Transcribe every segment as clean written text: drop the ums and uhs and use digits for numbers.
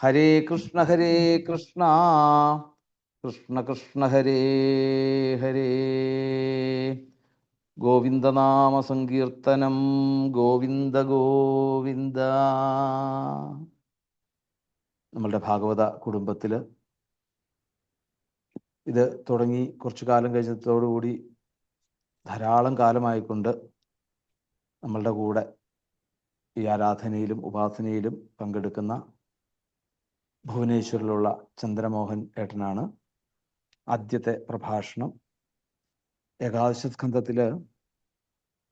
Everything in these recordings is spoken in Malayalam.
ഹരേ കൃഷ്ണ കൃഷ്ണ കൃഷ്ണ ഹരേ ഹരേ. ഗോവിന്ദനാമ സങ്കീർത്തനം ഗോവിന്ദ ഗോവിന്ദ. നമ്മളുടെ ഭാഗവത കുടുംബത്തിൽ ഇത് തുടങ്ങി കുറച്ചു കാലം കഴിഞ്ഞതോടുകൂടി ധാരാളം കാലമായിക്കൊണ്ട് നമ്മളുടെ കൂടെ ഈ ആരാധനയിലും ഉപാസനയിലും പങ്കെടുക്കുന്ന ഭുവനേശ്വറിലുള്ള ചന്ദ്രമോഹൻ ഏട്ടനാണ്. ആദ്യത്തെ പ്രഭാഷണം ഏകാദശ സ്കന്ധത്തിൽ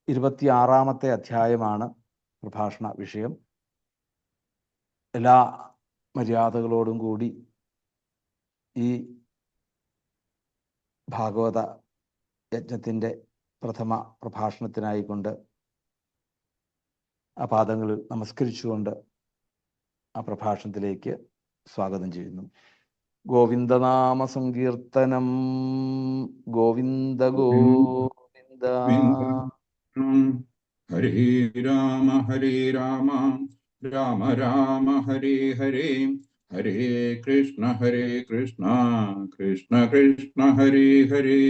26-ാമത്തെ അധ്യായമാണ് പ്രഭാഷണ വിഷയം. എല്ലാ മര്യാദകളോടും കൂടി ഈ ഭാഗവത യജ്ഞത്തിൻ്റെ പ്രഥമ പ്രഭാഷണത്തിനായിക്കൊണ്ട് ആ പാദങ്ങളിൽ നമസ്കരിച്ചുകൊണ്ട് ആ പ്രഭാഷണത്തിലേക്ക് സ്വാഗതം ചെയ്യുന്നു. ഗോവിന്ദനാമ സങ്കീർത്തനം ഗോവിന്ദ ഗോവിന്ദ. ഹരേ രാമ രാമ രാമ ഹരേ ഹരേ, ഹരേ കൃഷ്ണ കൃഷ്ണ കൃഷ്ണ ഹരേ ഹരേ.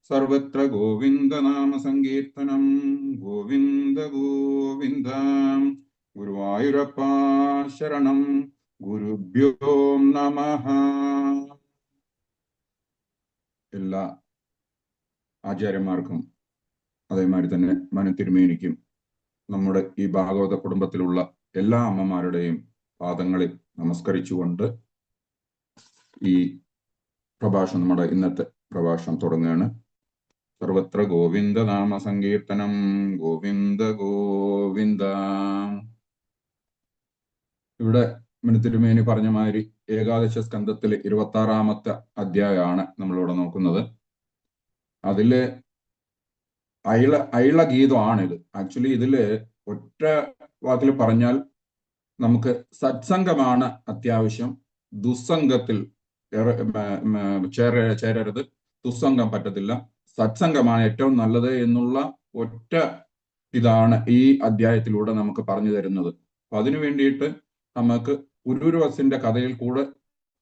സർവത്ര ഗോവിന്ദ നാമ സങ്കീർത്തനം ഗോവിന്ദ ഗോവിന്ദ. ഗുരുവായൂരപ്പ ശരണം, ഗുരുഭ്യോ നമഃ. എല്ലാ ആചാര്യന്മാർക്കും അതേമാതിരി തന്നെ മനത്തിരുമേനിക്കും നമ്മുടെ ഈ ഭാഗവത കുടുംബത്തിലുള്ള എല്ലാ അമ്മമാരുടെയും പാദങ്ങളിൽ നമസ്കരിച്ചുകൊണ്ട് ഈ പ്രഭാഷണം, നമ്മുടെ ഇന്നത്തെ പ്രഭാഷണം തുടങ്ങുകയാണ്. സർവത്ര ഗോവിന്ദ നാമ സങ്കീർത്തനം ഗോവിന്ദ ഗോവിന്ദ. ഇവിടെ മനത്തിരുമേനി പറഞ്ഞ മാതിരി ഏകാദശ സ്കന്ധത്തിലെ 26-ാമത്തെ അധ്യായമാണ് നമ്മളിവിടെ നോക്കുന്നത്. അതില് അയിള ഗീതമാണിത്. ആക്ച്വലി ഇതില് ഒറ്റ വാക്കിൽ പറഞ്ഞാൽ നമുക്ക് സത്സംഗമാണ് അത്യാവശ്യം, ദുസ്സംഗത്തിൽ ചേരരുത്, ദുസ്സംഗം പറ്റത്തില്ല, സത്സംഗമാണ് ഏറ്റവും നല്ലത് എന്നുള്ള ഒറ്റ ഇതാണ് ഈ അധ്യായത്തിലൂടെ നമുക്ക് പറഞ്ഞു തരുന്നത്. അപ്പൊ അതിനു വേണ്ടിയിട്ട് നമുക്ക് പുരൂരവസിന്റെ കഥയിൽ കൂടെ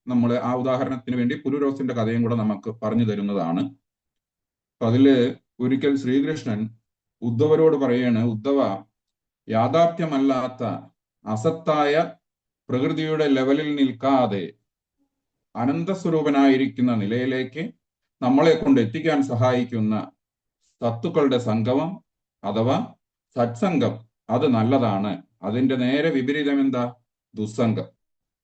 നമ്മൾ ആ ഉദാഹരണത്തിന് വേണ്ടി പുരൂരവസിന്റെ കഥയും കൂടെ നമുക്ക് പറഞ്ഞു തരുന്നതാണ്. അപ്പൊ അതില് ഒരിക്കൽ ശ്രീകൃഷ്ണൻ ഉദ്ധവരോട് പറയാണ്, ഉദ്ധവ, യാഥാർത്ഥ്യമല്ലാത്ത അസത്തായ പ്രകൃതിയുടെ ലെവലിൽ നിൽക്കാതെ അനന്തസ്വരൂപനായിരിക്കുന്ന നിലയിലേക്ക് നമ്മളെ കൊണ്ട് എത്തിക്കാൻ സഹായിക്കുന്ന സത്തുക്കളുടെ സംഗമം അഥവാ സത്സംഗം, അത് നല്ലതാണ്. അതിന്റെ നേരെ വിപരീതം എന്താ? ദുസ്സംഗം.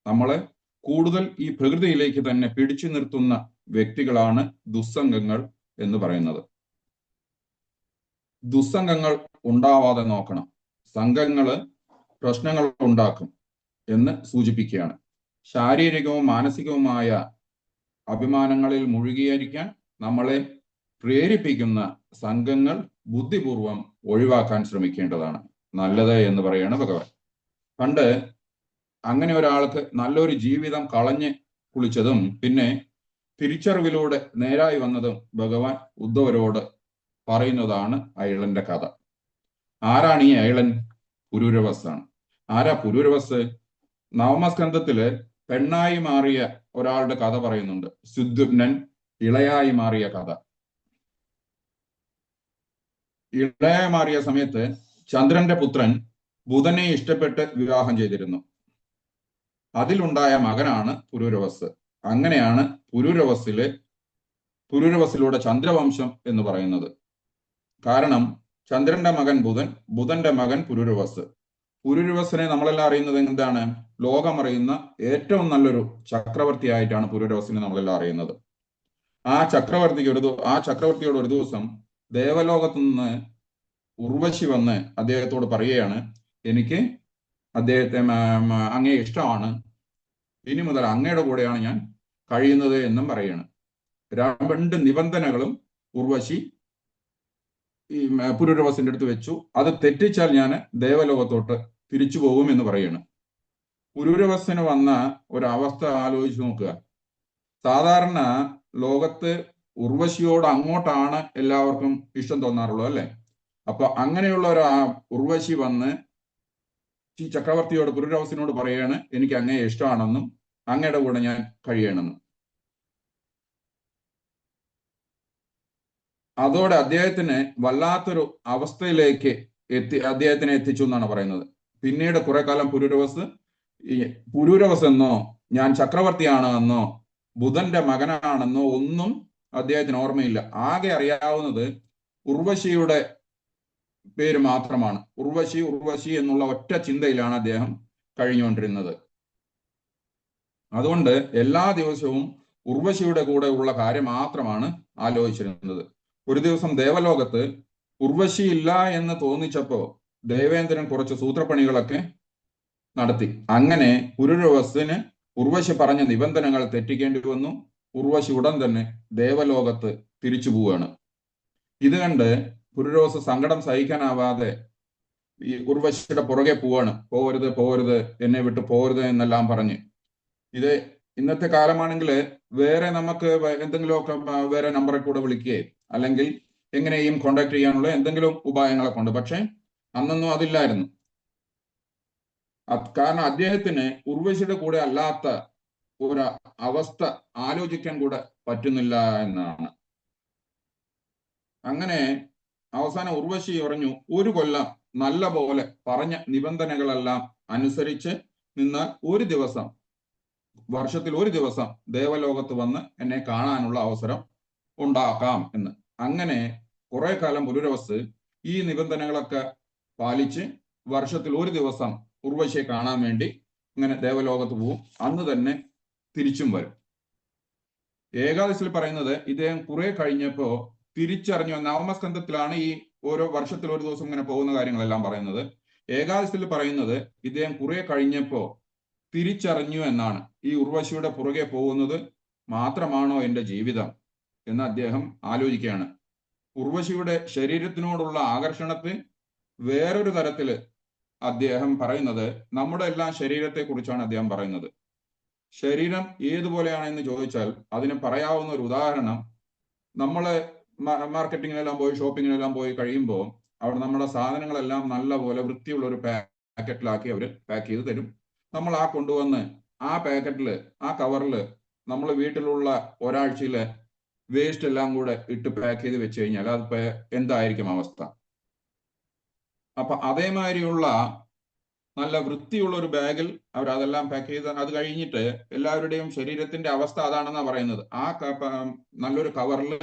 നമ്മളെ കൂടുതൽ ഈ പ്രകൃതിയിലേക്ക് തന്നെ പിടിച്ചു നിർത്തുന്ന വ്യക്തികളാണ് ദുസ്സംഗങ്ങൾ എന്ന് പറയുന്നത്. ദുസ്സംഗങ്ങൾ ഉണ്ടാവാതെ നോക്കണം. സംഘങ്ങള് പ്രശ്നങ്ങൾ ഉണ്ടാക്കും എന്ന് സൂചിപ്പിക്കുകയാണ്. ശാരീരികവും മാനസികവുമായ അഭിമാനങ്ങളിൽ മുഴുകിയിരിക്കാൻ നമ്മളെ പ്രേരിപ്പിക്കുന്ന സംഘങ്ങൾ ബുദ്ധിപൂർവം ഒഴിവാക്കാൻ ശ്രമിക്കേണ്ടതാണ് നല്ലത് എന്ന് പറയാണ് ഭഗവാൻ. പണ്ട് അങ്ങനെ ഒരാൾക്ക് നല്ലൊരു ജീവിതം കളഞ്ഞ് കുളിച്ചതും പിന്നെ തിരിച്ചറിവിലൂടെ നേരായി വന്നതും ഭഗവാൻ ഉദ്ധവരോട് പറയുന്നതാണ് അയളന്റെ കഥ. ആരാണ് ഈ അയളൻ? പുരൂരവസാണ്. ആരാ പുരൂരവസ്? നവമസ്കന്ധത്തില് പെണ്ണായി മാറിയ ഒരാളുടെ കഥ പറയുന്നുണ്ട്. സുദ്യുമ്നൻ ഇളയായി മാറിയ കഥ. ഇളയായി മാറിയ സമയത്ത് ചന്ദ്രന്റെ പുത്രൻ ബുധനെ ഇഷ്ടപ്പെട്ട് വിവാഹം ചെയ്തിരുന്നു. അതിലുണ്ടായ മകനാണ് പുരൂരവസ്. അങ്ങനെയാണ് പുരൂരവസിലൂടെ ചന്ദ്രവംശം എന്ന് പറയുന്നത്. കാരണം ചന്ദ്രന്റെ മകൻ ബുധൻ, ബുധന്റെ മകൻ പുരൂരവസ്. പുരൂരവസിനെ നമ്മളെല്ലാം അറിയുന്നത് എന്താണ്? ലോകമറിയുന്ന ഏറ്റവും നല്ലൊരു ചക്രവർത്തിയായിട്ടാണ് പുരൂരവസിനെ നമ്മളെല്ലാം അറിയുന്നത്. ആ ചക്രവർത്തിയോട് ഒരു ദിവസം ദേവലോകത്തു നിന്ന് ഉർവശി വന്ന് അദ്ദേഹത്തോട് പറയുകയാണ്, എനിക്ക് അദ്ദേഹത്തെ അങ്ങേ ഇഷ്ടമാണ്, ഇനി മുതൽ അങ്ങയുടെ കൂടെയാണ് ഞാൻ കഴിയുന്നത് എന്നും പറയാണ്. 2 നിബന്ധനകളും ഉർവശി ഈ പുരൂരവസിന്റെ അടുത്ത് വെച്ചു. അത് തെറ്റിച്ചാൽ ഞാൻ ദേവലോകത്തോട്ട് തിരിച്ചു പോകും എന്ന് പറയാണ്. പുരൂരവസിന് വന്ന ഒരവസ്ഥ ആലോചിച്ച് നോക്കുക. സാധാരണ ലോകത്ത് ഉർവശിയോട് അങ്ങോട്ടാണ് എല്ലാവർക്കും ഇഷ്ടം തോന്നാറുള്ളത്, അല്ലെ? അപ്പൊ അങ്ങനെയുള്ള ഒരു ഉർവശി വന്ന് ഈ ചക്രവർത്തിയോട് പുരൂരവസിനോട് പറയാണ്, എനിക്ക് അങ്ങയെ ഇഷ്ടമാണെന്നും അങ്ങയുടെ കൂടെ ഞാൻ കഴിയണമെന്നും. അതോടെ അദ്ദേഹത്തിന് വല്ലാത്തൊരു അവസ്ഥയിലേക്ക് അദ്ദേഹത്തിനെ എത്തിച്ചു എന്നാണ് പറയുന്നത്. പിന്നീട് കുറെ കാലം പുരൂരവസ് എന്നോ ഞാൻ ചക്രവർത്തിയാണ് എന്നോ ബുധന്റെ മകനാണെന്നോ ഒന്നും അദ്ദേഹത്തിന് ഓർമ്മയില്ല. ആകെ അറിയാവുന്നത് ഉർവശിയുടെ പേര് മാത്രമാണ്. ഉർവശി ഉർവശി എന്നുള്ള ഒറ്റ ചിന്തയിലാണ് അദ്ദേഹം കഴിഞ്ഞുകൊണ്ടിരുന്നത്. അതുകൊണ്ട് എല്ലാ ദിവസവും ഉർവശിയുടെ കൂടെ ഉള്ള കാര്യം മാത്രമാണ് ആലോചിച്ചിരുന്നത്. ഒരു ദിവസം ദേവലോകത്ത് ഉർവശി ഇല്ല എന്ന് തോന്നിച്ചപ്പോ ദേവേന്ദ്രൻ കുറച്ച് സൂത്രപ്പണികളൊക്കെ നടത്തി. അങ്ങനെ പുരൂരവസിന് ഉർവശി പറഞ്ഞ നിബന്ധനകൾ തെറ്റിക്കേണ്ടി വന്നു. ഉർവശി ഉടൻ തന്നെ ദേവലോകത്ത് തിരിച്ചു പോവുകയാണ്. ഇത് കണ്ട് പുരൂരവസ് സങ്കടം സഹിക്കാനാവാതെ ഈ ഉർവശിയുടെ പുറകെ പോവാണ്. പോകരുത് പോകരുത്, എന്നെ വിട്ട് പോകരുത് എന്നെല്ലാം പറഞ്ഞ്. ഇത് ഇന്നത്തെ കാലമാണെങ്കിൽ വേറെ നമുക്ക് എന്തെങ്കിലുമൊക്കെ വേറെ നമ്പറിൽ കൂടെ വിളിക്കുകയോ അല്ലെങ്കിൽ എങ്ങനെയും കോണ്ടാക്ട് ചെയ്യാനുള്ള എന്തെങ്കിലും ഉപായങ്ങളൊക്കെ ഉണ്ട്. പക്ഷെ അന്നൊന്നും അതില്ലായിരുന്നു. കാരണം അദ്ദേഹത്തിന് ഉർവശിയുടെ കൂടെ അല്ലാത്ത ഒരു അവസ്ഥ ആലോചിക്കാൻ കൂടെ പറ്റുന്നില്ല എന്നാണ്. അങ്ങനെ അവസാനം ഉർവശി പറഞ്ഞു, ഒരു കൊല്ലം നല്ല പോലെ പറഞ്ഞ നിബന്ധനകളെല്ലാം അനുസരിച്ച് നിന്നാൽ ഒരു ദിവസം, വർഷത്തിൽ ഒരു ദിവസം ദേവലോകത്ത് വന്ന് എന്നെ കാണാനുള്ള അവസരം ഉണ്ടാക്കാം എന്ന്. അങ്ങനെ കുറെ കാലം പുരൂരവസ് ഈ നിബന്ധനകളൊക്കെ പാലിച്ച് വർഷത്തിൽ ഒരു ദിവസം ഉർവശിയെ കാണാൻ വേണ്ടി ഇങ്ങനെ ദേവലോകത്ത് പോവും. അന്ന് തന്നെ തിരിച്ചും വരും. ഏകാദശിയിൽ പറയുന്നത് ഇദ്ദേഹം കുറെ കഴിഞ്ഞപ്പോ തിരിച്ചറിഞ്ഞു. നവമസ്കന്ധത്തിലാണ് ഈ ഓരോ വർഷത്തിൽ ഒരു ദിവസം ഇങ്ങനെ പോകുന്ന കാര്യങ്ങളെല്ലാം പറയുന്നത്. ഏകാദശിയിൽ പറയുന്നത് ഇദ്ദേഹം കുറെ കഴിഞ്ഞപ്പോ തിരിച്ചറിഞ്ഞു എന്നാണ്. ഈ ഉർവശിയുടെ പുറകെ പോകുന്നത് മാത്രമാണോ എൻ്റെ ജീവിതം എന്ന് അദ്ദേഹം ആലോചിക്കുകയാണ്. ഉർവശിയുടെ ശരീരത്തിനോടുള്ള ആകർഷണത്തെ വേറൊരു തരത്തില് അദ്ദേഹം പറയുന്നത് നമ്മുടെ എല്ലാം ശരീരത്തെ കുറിച്ചാണ് അദ്ദേഹം പറയുന്നത്. ശരീരം ഏതുപോലെയാണെന്ന് ചോദിച്ചാൽ അതിന് പറയാവുന്ന ഒരു ഉദാഹരണം, നമ്മള് മാർക്കറ്റിങ്ങിനെല്ലാം പോയി ഷോപ്പിങ്ങിനെല്ലാം പോയി കഴിയുമ്പോൾ അവിടെ നമ്മുടെ സാധനങ്ങളെല്ലാം നല്ല പോലെ വൃത്തിയുള്ള ഒരു പാക്കറ്റിലാക്കി അവർ പാക്ക് ചെയ്ത് തരും. നമ്മൾ ആ കൊണ്ടുവന്ന് ആ പാക്കറ്റിൽ ആ കവറിൽ നമ്മൾ വീട്ടിലുള്ള ഒരാഴ്ചയിലെ വേസ്റ്റ് എല്ലാം കൂടെ ഇട്ട് പാക്ക് ചെയ്ത് വെച്ച് കഴിഞ്ഞാൽ അത് എന്തായിരിക്കും അവസ്ഥ? അപ്പൊ അതേമാതിരിയുള്ള നല്ല വൃത്തിയുള്ള ഒരു ബാഗിൽ അവർ അതെല്ലാം പാക്ക് ചെയ്ത് അത് കഴിഞ്ഞിട്ട് എല്ലാവരുടെയും ശരീരത്തിന്റെ അവസ്ഥ അതാണെന്നാണ് പറയുന്നത്. ആ നല്ലൊരു കവറിൽ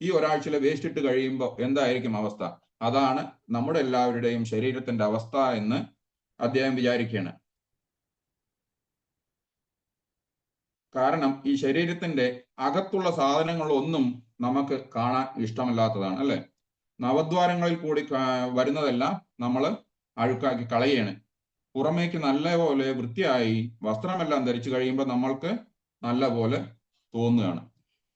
ഈ ഒരാഴ്ചയിലെ വേസ്റ്റ് ഇട്ട് കഴിയുമ്പോൾ എന്തായിരിക്കും അവസ്ഥ? അതാണ് നമ്മുടെ എല്ലാവരുടെയും ശരീരത്തിന്റെ അവസ്ഥ എന്ന് അദ്ദേഹം വിചാരിക്കുകയാണ്. കാരണം ഈ ശരീരത്തിന്റെ അകത്തുള്ള സാധനങ്ങളൊന്നും നമുക്ക് കാണാൻ ഇഷ്ടമല്ലാത്തതാണ്, അല്ലെ? നവദ്വാരങ്ങളിൽ കൂടി വരുന്നതെല്ലാം നമ്മൾ അഴുക്കാക്കി കളയാണ്. പുറമേക്ക് നല്ല പോലെ വൃത്തിയായി വസ്ത്രമെല്ലാം ധരിച്ചു കഴിയുമ്പോൾ നമ്മൾക്ക് നല്ല പോലെ തോന്നുകയാണ്.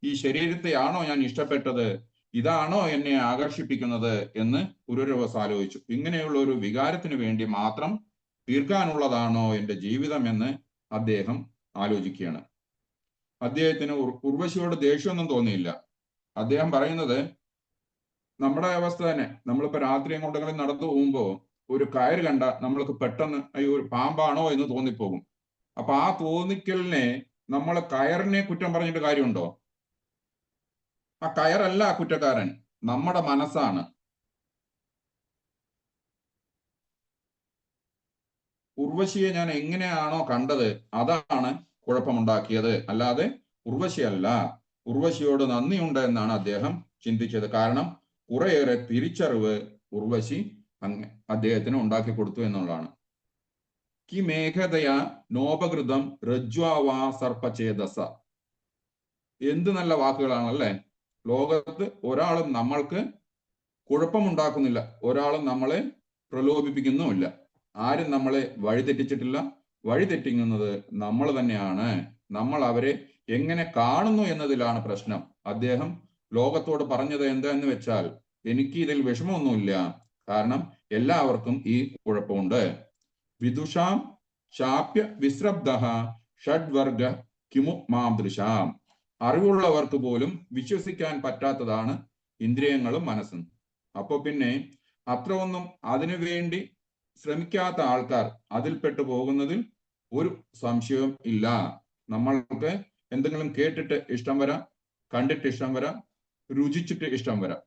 ഈ ശരീരത്തെയാണോ ഞാൻ ഇഷ്ടപ്പെട്ടത്? ഇതാണോ എന്നെ ആകർഷിപ്പിക്കുന്നത് എന്ന് പുരൂരവസ് ആലോചിച്ചു. ഇങ്ങനെയുള്ള ഒരു വികാരത്തിന് വേണ്ടി മാത്രം തീർക്കാനുള്ളതാണോ എൻ്റെ ജീവിതം എന്ന് അദ്ദേഹം ആലോചിക്കുകയാണ്. അദ്ദേഹത്തിന് ഉർവശിയോട് ദേഷ്യമൊന്നും തോന്നിയില്ല. അദ്ദേഹം പറയുന്നത് നമ്മുടെ അവസ്ഥ തന്നെ. നമ്മളിപ്പോ രാത്രി എങ്ങോട്ടെങ്കിലും നടന്നു പോകുമ്പോൾ ഒരു കയറ് കണ്ട നമ്മൾക്ക് പെട്ടെന്ന് അയ്യോ ഒരു പാമ്പാണോ എന്ന് തോന്നിപ്പോകും. അപ്പൊ ആ തോന്നിക്കലിനെ നമ്മൾ കയറിനെ കുറ്റം പറഞ്ഞിട്ട് കാര്യമുണ്ടോ? ആ കയറല്ല കുറ്റക്കാരൻ, നമ്മുടെ മനസ്സാണ്. ഉർവശിയെ ഞാൻ എങ്ങനെയാണോ കണ്ടത് അതാണ് കുഴപ്പമുണ്ടാക്കിയത്, അല്ലാതെ ഉർവശിയല്ല. ഉർവശിയോട് നന്ദിയുണ്ട് എന്നാണ് അദ്ദേഹം ചിന്തിച്ചത്. കാരണം കുറേയേറെ തിരിച്ചറിവ് ഉർവശി അദ്ദേഹത്തിന് ഉണ്ടാക്കി കൊടുത്തു എന്നുള്ളതാണ്. കി മേഘതയ നോപകൃതം രജ്വാവാ സർപ്പചേതസ. എന്ത് നല്ല വാക്കുകളാണല്ലേ! ലോകത്ത് ഒരാളും നമ്മൾക്ക് കുഴപ്പമുണ്ടാക്കുന്നില്ല, ഒരാളും നമ്മളെ പ്രലോഭിപ്പിക്കുന്നുമില്ല. ആരും നമ്മളെ വഴിതെറ്റിച്ചിട്ടില്ല. വഴിതെറ്റിക്കുന്നത് നമ്മൾ തന്നെയാണ്. നമ്മൾ അവരെ എങ്ങനെ കാണുന്നു എന്നതിലാണ് പ്രശ്നം. അദ്ദേഹം ലോകത്തോട് പറഞ്ഞത് എന്താന്ന് വെച്ചാൽ, എനിക്ക് ഇതിൽ വിഷമമൊന്നുമില്ല, കാരണം എല്ലാവർക്കും ഈ കുഴപ്പമുണ്ട്. വിദുഷാം ശാപ്യ വിശ്രബ്ദ ഷഡ്വർഗ കിമു മാദൃശാം. അറിവുള്ളവർക്ക് പോലും വിശ്വസിക്കാൻ പറ്റാത്തതാണ് ഇന്ദ്രിയങ്ങളും മനസ്സും. അപ്പൊ പിന്നെ അത്ര ഒന്നും അതിനു വേണ്ടി ശ്രമിക്കാത്ത ആൾക്കാർ അതിൽപ്പെട്ടു പോകുന്നതിൽ ഒരു സംശയവും ഇല്ല. നമ്മൾക്ക് എന്തെങ്കിലും കേട്ടിട്ട് ഇഷ്ടം വരാം, കണ്ടിട്ട് ഇഷ്ടം വരാം, രുചിച്ചിട്ട് ഇഷ്ടം വരാം,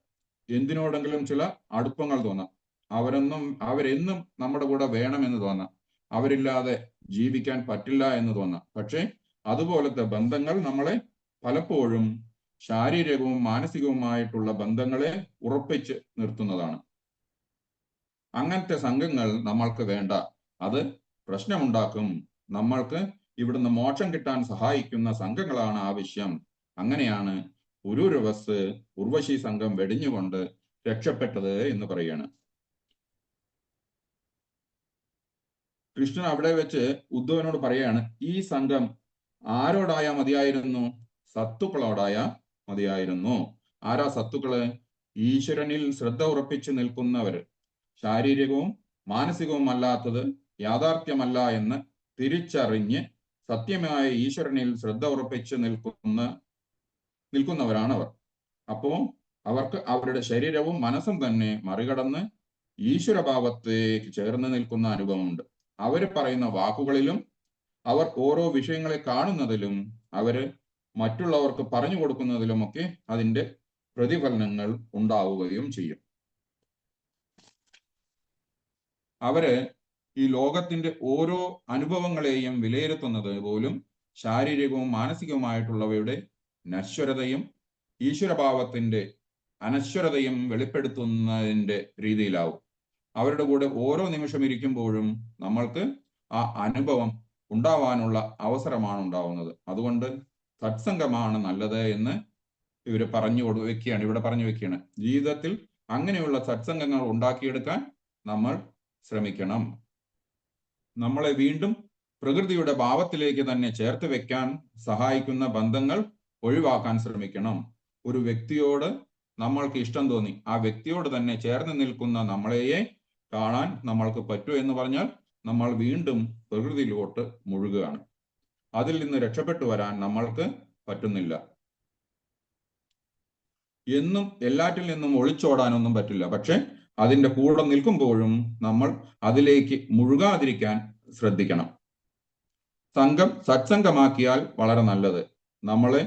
എന്തിനോടെങ്കിലും ചില അടുപ്പങ്ങൾ തോന്നാം, അവരെന്നും നമ്മുടെ കൂടെ വേണമെന്ന് തോന്നാം, അവരില്ലാതെ ജീവിക്കാൻ പറ്റില്ല എന്ന് തോന്നാം. പക്ഷേ അതുപോലത്തെ ബന്ധങ്ങൾ നമ്മളെ പലപ്പോഴും ശാരീരികവും മാനസികവുമായിട്ടുള്ള ബന്ധങ്ങളെ ഉറപ്പിച്ച് നിർത്തുന്നതാണ്. അങ്ങനത്തെ സംഘങ്ങൾ നമ്മൾക്ക് വേണ്ട. അത് പ്രശ്നമുണ്ടാക്കും. നമ്മൾക്ക് ഇവിടുന്ന് മോക്ഷം കിട്ടാൻ സഹായിക്കുന്ന സംഘങ്ങളാണ് ആവശ്യം. അങ്ങനെയാണ് പുരൂരവസ് ഉർവശി സംഘം വെടിഞ്ഞുകൊണ്ട് രക്ഷപ്പെട്ടത് എന്ന് പറയാണ്. കൃഷ്ണൻ അവിടെ വെച്ച് ഉദ്ധവനോട് പറയാണ്, ഈ സംഘം ആരോടായ മതിയായിരുന്നു? സത്തുക്കളോടായ മതിയായിരുന്നു. ആരാ സത്തുക്കള്? ഈശ്വരനിൽ ശ്രദ്ധ ഉറപ്പിച്ചു നിൽക്കുന്നവര്. ശാരീരികവും മാനസികവും അല്ലാത്തത് യാഥാർത്ഥ്യമല്ല എന്ന് തിരിച്ചറിഞ്ഞ് സത്യമായ ഈശ്വരനിൽ ശ്രദ്ധ ഉറപ്പിച്ച് നിൽക്കുന്നവരാണ് അവർ. അപ്പോൾ അവർക്ക് അവരുടെ ശരീരവും മനസ്സും തന്നെ മറികടന്ന് ഈശ്വരഭാവത്തേക്ക് ചേർന്ന് നിൽക്കുന്ന അനുഭവമുണ്ട്. അവർ പറയുന്ന വാക്കുകളിലും അവർ ഓരോ വിഷയങ്ങളെ കാണുന്നതിലും അവര് മറ്റുള്ളവർക്ക് പറഞ്ഞു കൊടുക്കുന്നതിലുമൊക്കെ അതിന്റെ പ്രതിഫലനങ്ങൾ ഉണ്ടാവുകയും ചെയ്യും. അവര് ഈ ലോകത്തിന്റെ ഓരോ അനുഭവങ്ങളെയും വിലയിരുത്തുന്നത് പോലും ശാരീരികവും മാനസികവുമായിട്ടുള്ളവയുടെ നശ്വരതയും ഈശ്വരഭാവത്തിന്റെ അനശ്വരതയും വെളിപ്പെടുത്തുന്നതിന്റെ രീതിയിലാവും. അവരുടെ കൂടെ ഓരോ നിമിഷം ഇരിക്കുമ്പോഴും നമ്മൾക്ക് ആ അനുഭവം ഉണ്ടാവാനുള്ള അവസരമാണ് ഉണ്ടാവുന്നത്. അതുകൊണ്ട് സത്സംഗമാണ് നല്ലത് എന്ന് ഇവിടെ പറഞ്ഞു വെക്കുകയാണ്. ജീവിതത്തിൽ അങ്ങനെയുള്ള സത്സംഗങ്ങൾ ഉണ്ടാക്കിയെടുക്കാൻ നമ്മൾ ശ്രമിക്കണം. നമ്മളെ വീണ്ടും പ്രകൃതിയുടെ ഭാവത്തിലേക്ക് തന്നെ ചേർത്ത് വെക്കാൻ സഹായിക്കുന്ന ബന്ധങ്ങൾ ഒഴിവാക്കാൻ ശ്രമിക്കണം. ഒരു വ്യക്തിയോട് നമ്മൾക്ക് ഇഷ്ടം തോന്നി, ആ വ്യക്തിയോട് തന്നെ ചേർന്ന് നിൽക്കുന്ന നമ്മളെയെ കാണാൻ നമ്മൾക്ക് പറ്റൂ എന്ന് പറഞ്ഞാൽ നമ്മൾ വീണ്ടും പ്രകൃതിയിലോട്ട് മുഴുകുകയാണ്. അതിൽ നിന്ന് രക്ഷപ്പെട്ടു വരാൻ നമ്മൾക്ക് പറ്റുന്നില്ല. എന്നും എല്ലാറ്റിൽ നിന്നും ഒളിച്ചോടാനൊന്നും പറ്റില്ല. പക്ഷെ അതിന്റെ കൂടെ നിൽക്കുമ്പോഴും നമ്മൾ അതിലേക്ക് മുഴുകാതിരിക്കാൻ ശ്രദ്ധിക്കണം. സംഘം സത്സംഗമാക്കിയാൽ വളരെ നല്ലത്. നമ്മളെ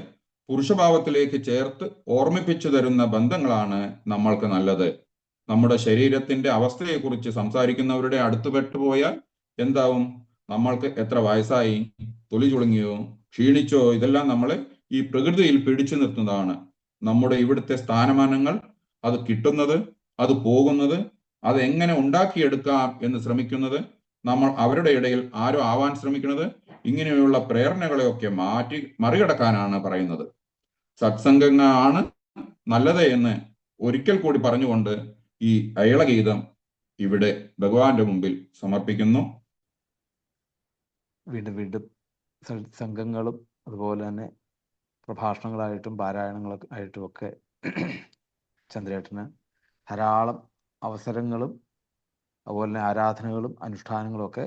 പുരുഷഭാവത്തിലേക്ക് ചേർത്ത് ഓർമ്മിപ്പിച്ചു തരുന്ന ബന്ധങ്ങളാണ് നമ്മൾക്ക് നല്ലത്. നമ്മുടെ ശരീരത്തിന്റെ അവസ്ഥയെക്കുറിച്ച് സംസാരിക്കുന്നവരുടെ അടുത്ത് പെട്ടുപോയാൽ എന്താവും? നമ്മൾക്ക് എത്ര വയസ്സായി, തൊലി ചുളുങ്ങിയോ, ക്ഷീണിച്ചോ, ഇതെല്ലാം നമ്മളെ ഈ പ്രകൃതിയിൽ പിടിച്ചു നിർത്തുന്നതാണ്. നമ്മുടെ ഇവിടുത്തെ സ്ഥാനമാനങ്ങൾ, അത് കിട്ടുന്നത്, അത് പോകുന്നത്, അത് എങ്ങനെ ഉണ്ടാക്കിയെടുക്കാം എന്ന് ശ്രമിക്കുന്നത്, നമ്മൾ അവരുടെ ഇടയിൽ ആരോ ആവാൻ ശ്രമിക്കുന്നത്, ഇങ്ങനെയുള്ള പ്രേരണകളെയൊക്കെ മറികടക്കാനാണ് പറയുന്നത്. സത്സംഗങ്ങളാണ് നല്ലത് എന്ന് ഒരിക്കൽ കൂടി പറഞ്ഞുകൊണ്ട് ഈ അയളഗീതം ഇവിടെ ഭഗവാന്റെ മുമ്പിൽ സമർപ്പിക്കുന്നു. വീണ്ടും സംഘങ്ങളും അതുപോലെ തന്നെ പ്രഭാഷണങ്ങളായിട്ടും പാരായണങ്ങളായിട്ടും ഒക്കെ ചന്ദ്രേട്ടന് ധാരാളം അവസരങ്ങളും അതുപോലെ തന്നെ ആരാധനകളും അനുഷ്ഠാനങ്ങളും ഒക്കെ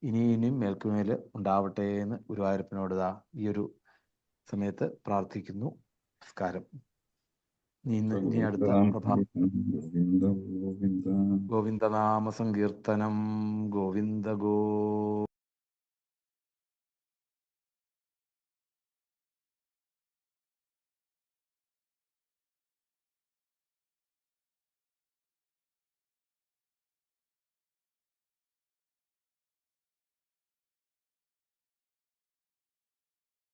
ഇനിയും മേൽക്കുമേൽ ഉണ്ടാവട്ടെ എന്ന് ഗുരുവായൂരപ്പനോട് ഈ ഒരു സമയത്ത് പ്രാർത്ഥിക്കുന്നു. നമസ്കാരം. ഇനി അടുത്ത ഗോവിന്ദനാമ സങ്കീർത്തനം. ഗോവിന്ദ ഗോ